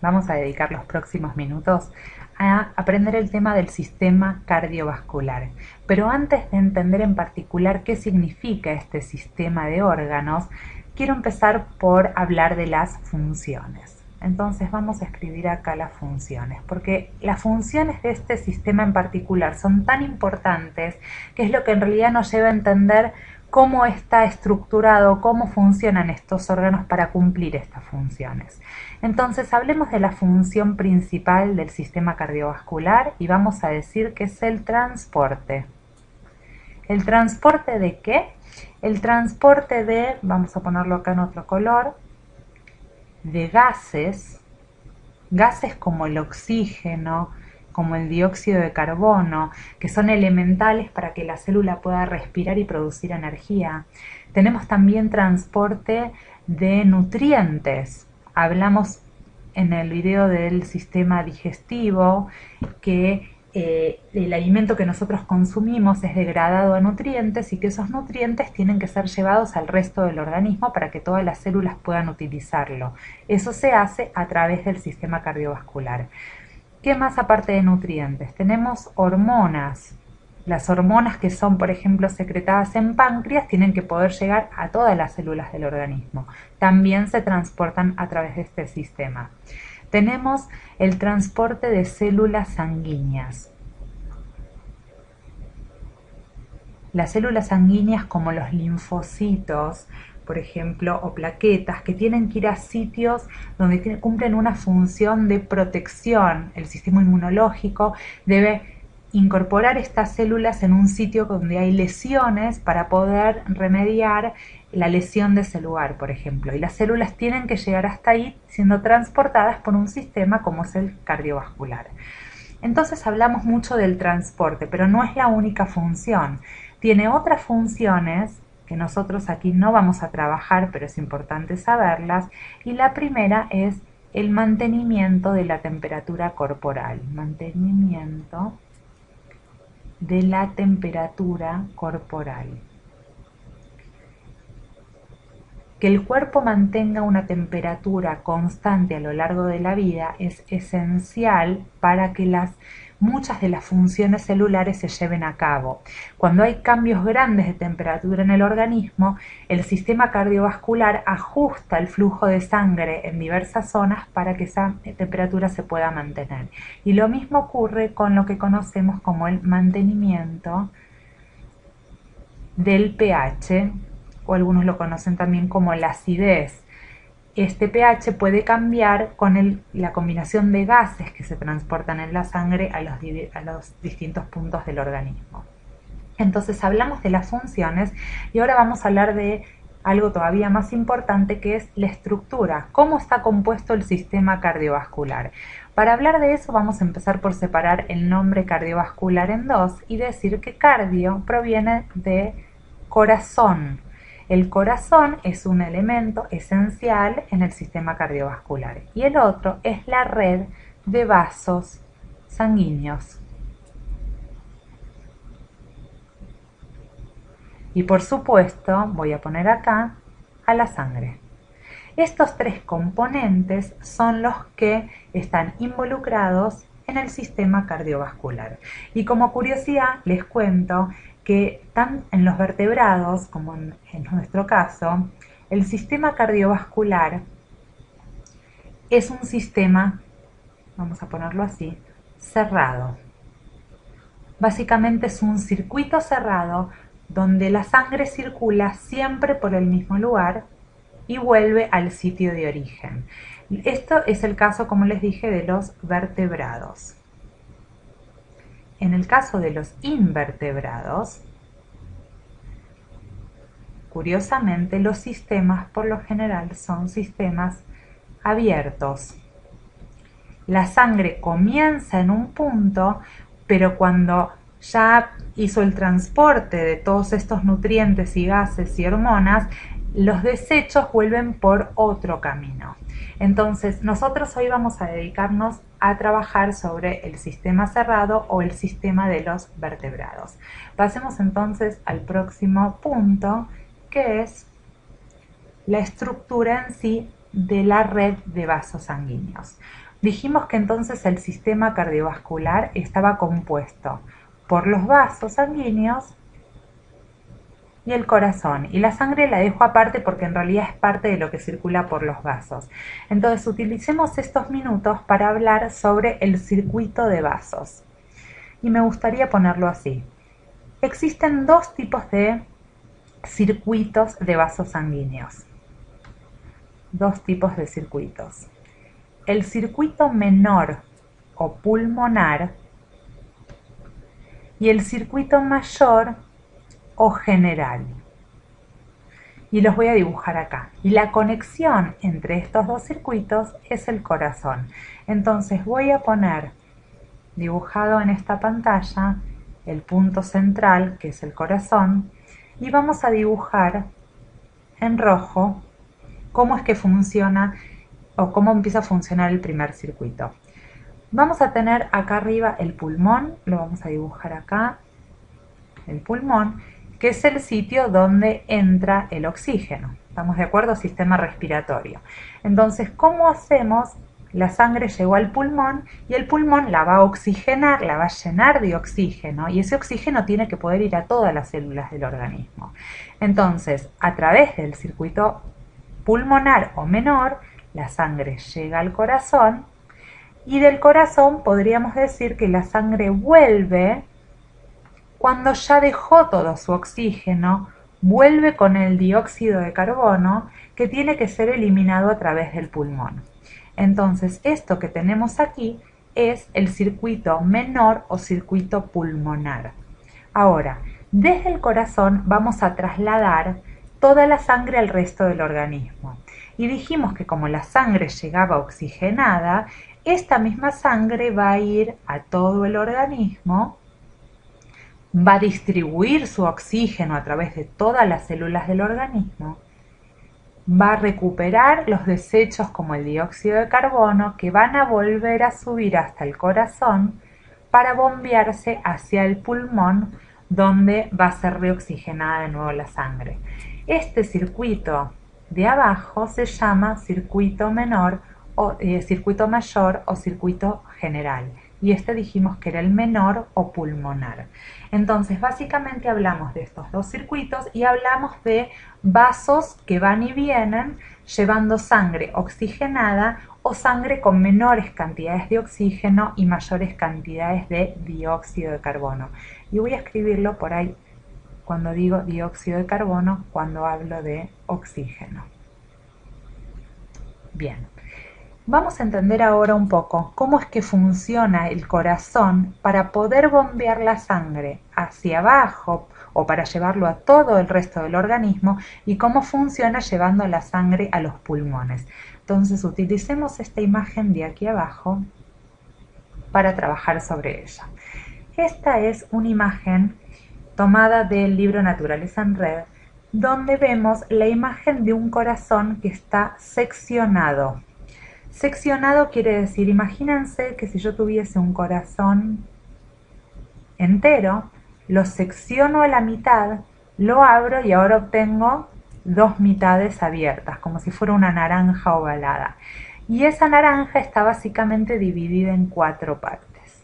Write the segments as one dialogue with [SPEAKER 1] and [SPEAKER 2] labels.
[SPEAKER 1] vamos a dedicar los próximos minutos a aprender el tema del sistema cardiovascular. Pero antes de entender en particular qué significa este sistema de órganos, quiero empezar por hablar de las funciones. Entonces vamos a escribir acá las funciones, porque las funciones de este sistema en particular son tan importantes que es lo que en realidad nos lleva a entender cómo está estructurado, cómo funcionan estos órganos para cumplir estas funciones. Entonces hablemos de la función principal del sistema cardiovascular y vamos a decir que es el transporte. ¿El transporte de qué? El transporte de, vamos a ponerlo acá en otro color, de gases como el oxígeno, como el dióxido de carbono, que son elementales para que la célula pueda respirar y producir energía. Tenemos también transporte de nutrientes. Hablamos en el video del sistema digestivo que el alimento que nosotros consumimos es degradado a nutrientes y que esos nutrientes tienen que ser llevados al resto del organismo para que todas las células puedan utilizarlo. Eso se hace a través del sistema cardiovascular. ¿Qué más aparte de nutrientes? Tenemos hormonas. Las hormonas que son, por ejemplo, secretadas en páncreas tienen que poder llegar a todas las células del organismo. También se transportan a través de este sistema. Tenemos el transporte de células sanguíneas. Las células sanguíneas como los linfocitos, por ejemplo, o plaquetas, que tienen que ir a sitios donde cumplen una función de protección. El sistema inmunológico debe incorporar estas células en un sitio donde hay lesiones para poder remediar la lesión de ese lugar, por ejemplo. Y las células tienen que llegar hasta ahí siendo transportadas por un sistema como es el cardiovascular. Entonces hablamos mucho del transporte, pero no es la única función. Tiene otras funciones que nosotros aquí no vamos a trabajar, pero es importante saberlas, y la primera es el mantenimiento de la temperatura corporal. Mantenimiento de la temperatura corporal. Que el cuerpo mantenga una temperatura constante a lo largo de la vida es esencial para que muchas de las funciones celulares se lleven a cabo. Cuando hay cambios grandes de temperatura en el organismo, el sistema cardiovascular ajusta el flujo de sangre en diversas zonas para que esa temperatura se pueda mantener. Y lo mismo ocurre con lo que conocemos como el mantenimiento del pH, o algunos lo conocen también como la acidez. Este pH puede cambiar con la combinación de gases que se transportan en la sangre a los distintos puntos del organismo. Entonces hablamos de las funciones y ahora vamos a hablar de algo todavía más importante, que es la estructura, cómo está compuesto el sistema cardiovascular. Para hablar de eso vamos a empezar por separar el nombre cardiovascular en dos y decir que cardio proviene de corazón. El corazón es un elemento esencial en el sistema cardiovascular y el otro es la red de vasos sanguíneos. Y por supuesto voy a poner acá a la sangre. Estos tres componentes son los que están involucrados en el sistema cardiovascular. Y como curiosidad les cuento que tanto en los vertebrados como en nuestro caso, el sistema cardiovascular es un sistema, vamos a ponerlo así, cerrado. Básicamente es un circuito cerrado donde la sangre circula siempre por el mismo lugar y vuelve al sitio de origen. Esto es el caso, como les dije, de los vertebrados. En el caso de los invertebrados, curiosamente, los sistemas por lo general son sistemas abiertos. La sangre comienza en un punto, pero cuando ya hizo el transporte de todos estos nutrientes y gases y hormonas, los desechos vuelven por otro camino. Entonces, nosotros hoy vamos a dedicarnos a trabajar sobre el sistema cerrado o el sistema de los vertebrados. Pasemos entonces al próximo punto, que es la estructura en sí de la red de vasos sanguíneos. Dijimos que entonces el sistema cardiovascular estaba compuesto por los vasos sanguíneos y el corazón. Y la sangre la dejo aparte porque en realidad es parte de lo que circula por los vasos. Entonces utilicemos estos minutos para hablar sobre el circuito de vasos. Y me gustaría ponerlo así. Existen dos tipos de circuitos de vasos sanguíneos. Dos tipos de circuitos. El circuito menor o pulmonar y el circuito mayor o general. Y los voy a dibujar acá. Y la conexión entre estos dos circuitos es el corazón. Entonces voy a poner dibujado en esta pantalla el punto central, que es el corazón, y vamos a dibujar en rojo cómo es que funciona o cómo empieza a funcionar el primer circuito. Vamos a tener acá arriba el pulmón, lo vamos a dibujar acá, el pulmón, que es el sitio donde entra el oxígeno. ¿Estamos de acuerdo? Sistema respiratorio. Entonces, ¿cómo hacemos? La sangre llegó al pulmón y el pulmón la va a oxigenar, la va a llenar de oxígeno y ese oxígeno tiene que poder ir a todas las células del organismo. Entonces, a través del circuito pulmonar o menor, la sangre llega al corazón y del corazón podríamos decir que la sangre vuelve cuando ya dejó todo su oxígeno, vuelve con el dióxido de carbono que tiene que ser eliminado a través del pulmón. Entonces, esto que tenemos aquí es el circuito menor o circuito pulmonar. Ahora, desde el corazón vamos a trasladar toda la sangre al resto del organismo. Y dijimos que como la sangre llegaba oxigenada, esta misma sangre va a ir a todo el organismo, va a distribuir su oxígeno a través de todas las células del organismo, va a recuperar los desechos como el dióxido de carbono que van a volver a subir hasta el corazón para bombearse hacia el pulmón donde va a ser reoxigenada de nuevo la sangre. Este circuito de abajo se llama circuito menor o circuito mayor o circuito general. Y este dijimos que era el menor o pulmonar. Entonces, básicamente hablamos de estos dos circuitos y hablamos de vasos que van y vienen llevando sangre oxigenada o sangre con menores cantidades de oxígeno y mayores cantidades de dióxido de carbono. Y voy a escribirlo por ahí cuando digo dióxido de carbono, cuando hablo de oxígeno. Bien. Vamos a entender ahora un poco cómo es que funciona el corazón para poder bombear la sangre hacia abajo o para llevarlo a todo el resto del organismo y cómo funciona llevando la sangre a los pulmones. Entonces utilicemos esta imagen de aquí abajo para trabajar sobre ella. Esta es una imagen tomada del libro Naturaleza en Red, donde vemos la imagen de un corazón que está seccionado. Seccionado quiere decir, imagínense que si yo tuviese un corazón entero, lo secciono a la mitad, lo abro y ahora obtengo dos mitades abiertas, como si fuera una naranja ovalada. Y esa naranja está básicamente dividida en 4 partes.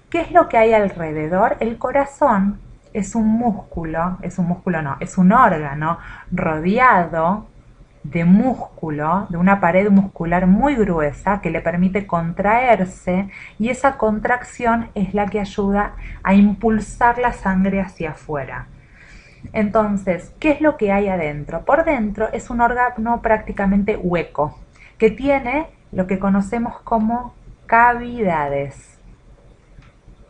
[SPEAKER 1] ¿Qué es lo que hay alrededor? El corazón es un órgano rodeado de músculo, de una pared muscular muy gruesa que le permite contraerse y esa contracción es la que ayuda a impulsar la sangre hacia afuera. Entonces, ¿qué es lo que hay adentro? Por dentro es un órgano prácticamente hueco que tiene lo que conocemos como cavidades.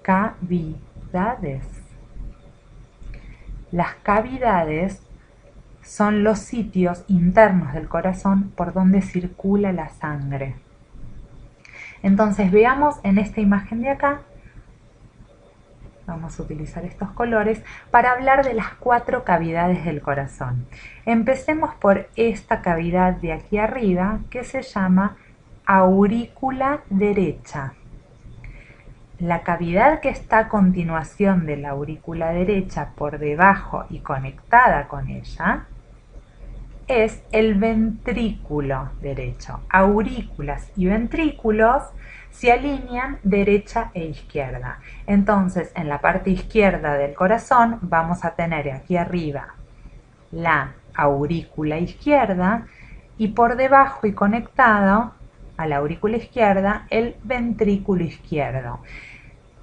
[SPEAKER 1] Cavidades. Las cavidades son los sitios internos del corazón por donde circula la sangre. Entonces veamos en esta imagen de acá, vamos a utilizar estos colores para hablar de las 4 cavidades del corazón. Empecemos por esta cavidad de aquí arriba que se llama aurícula derecha. La cavidad que está a continuación de la aurícula derecha por debajo y conectada con ella es el ventrículo derecho. Aurículas y ventrículos se alinean derecha e izquierda. Entonces, en la parte izquierda del corazón vamos a tener aquí arriba la aurícula izquierda y por debajo y conectado a la aurícula izquierda el ventrículo izquierdo.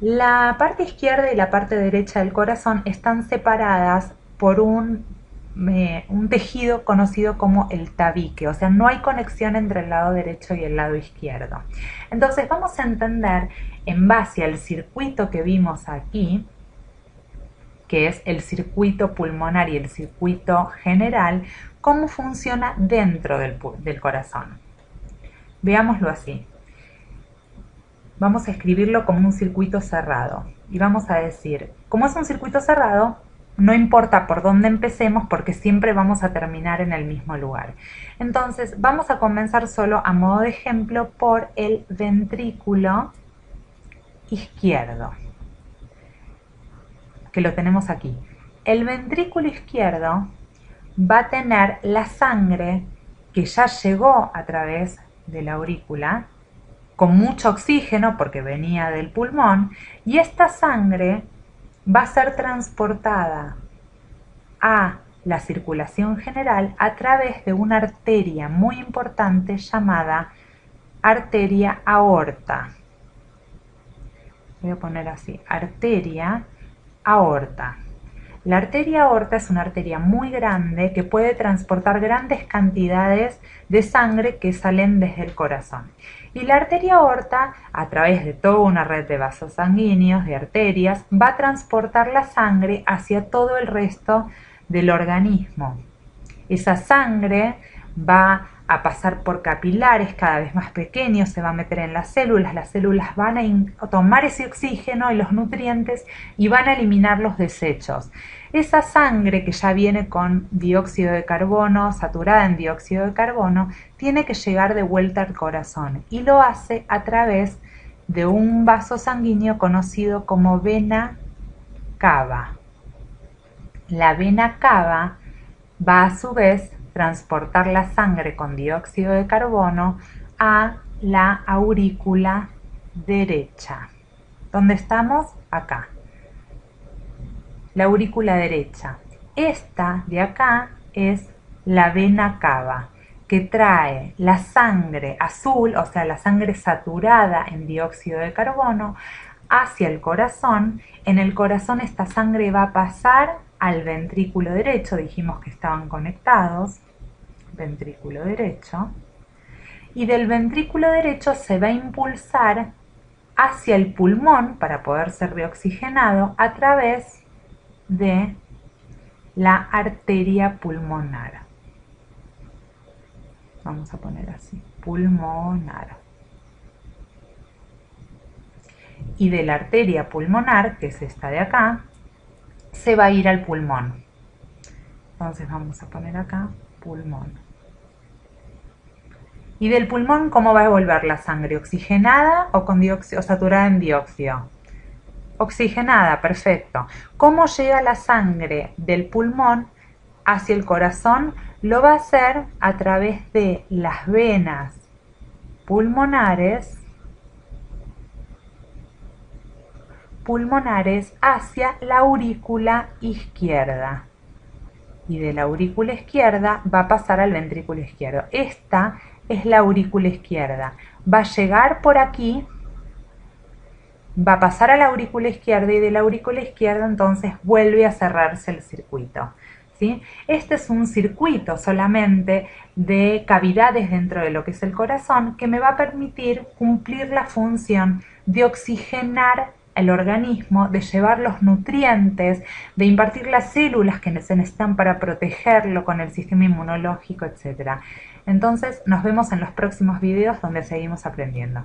[SPEAKER 1] La parte izquierda y la parte derecha del corazón están separadas por un tejido conocido como el tabique, o sea, no hay conexión entre el lado derecho y el lado izquierdo. Entonces vamos a entender, en base al circuito que vimos aquí, que es el circuito pulmonar y el circuito general, cómo funciona dentro del corazón. Veámoslo así. Vamos a escribirlo como un circuito cerrado y vamos a decir, como es un circuito cerrado, no importa por dónde empecemos porque siempre vamos a terminar en el mismo lugar. Entonces vamos a comenzar solo a modo de ejemplo por el ventrículo izquierdo, que lo tenemos aquí. El ventrículo izquierdo va a tener la sangre que ya llegó a través de la aurícula con mucho oxígeno porque venía del pulmón, y esta sangre va a ser transportada a la circulación general a través de una arteria muy importante llamada arteria aorta. Voy a poner así, arteria aorta. La arteria aorta es una arteria muy grande que puede transportar grandes cantidades de sangre que salen desde el corazón. Y la arteria aorta, a través de toda una red de vasos sanguíneos, de arterias, va a transportar la sangre hacia todo el resto del organismo. Esa sangre va a pasar por capilares cada vez más pequeños, se va a meter en las células van a tomar ese oxígeno y los nutrientes y van a eliminar los desechos. Esa sangre que ya viene con dióxido de carbono, saturada en dióxido de carbono, tiene que llegar de vuelta al corazón y lo hace a través de un vaso sanguíneo conocido como vena cava. La vena cava va a su vez transportar la sangre con dióxido de carbono a la aurícula derecha. ¿Dónde estamos? Acá. La aurícula derecha. Esta de acá es la vena cava, que trae la sangre azul, o sea, la sangre saturada en dióxido de carbono, hacia el corazón. En el corazón esta sangre va a pasar al ventrículo derecho, dijimos que estaban conectados, ventrículo derecho, y del ventrículo derecho se va a impulsar hacia el pulmón para poder ser reoxigenado a través de la arteria pulmonar. Vamos a poner así, pulmonar. Y de la arteria pulmonar, que es esta de acá, se va a ir al pulmón. Entonces vamos a poner acá pulmón. Y del pulmón, ¿cómo va a volver la sangre? ¿Oxigenada o con dióxido, o saturada en dióxido? Oxigenada, perfecto. ¿Cómo llega la sangre del pulmón hacia el corazón? Lo va a hacer a través de las venas pulmonares hacia la aurícula izquierda, y de la aurícula izquierda va a pasar al ventrículo izquierdo. Esta es la aurícula izquierda, va a llegar por aquí, va a pasar a la aurícula izquierda y de la aurícula izquierda entonces vuelve a cerrarse el circuito, ¿sí? Este es un circuito solamente de cavidades dentro de lo que es el corazón que me va a permitir cumplir la función de oxigenar el organismo, de llevar los nutrientes, de impartir las células que se necesitan para protegerlo con el sistema inmunológico, etc. Entonces nos vemos en los próximos videos donde seguimos aprendiendo.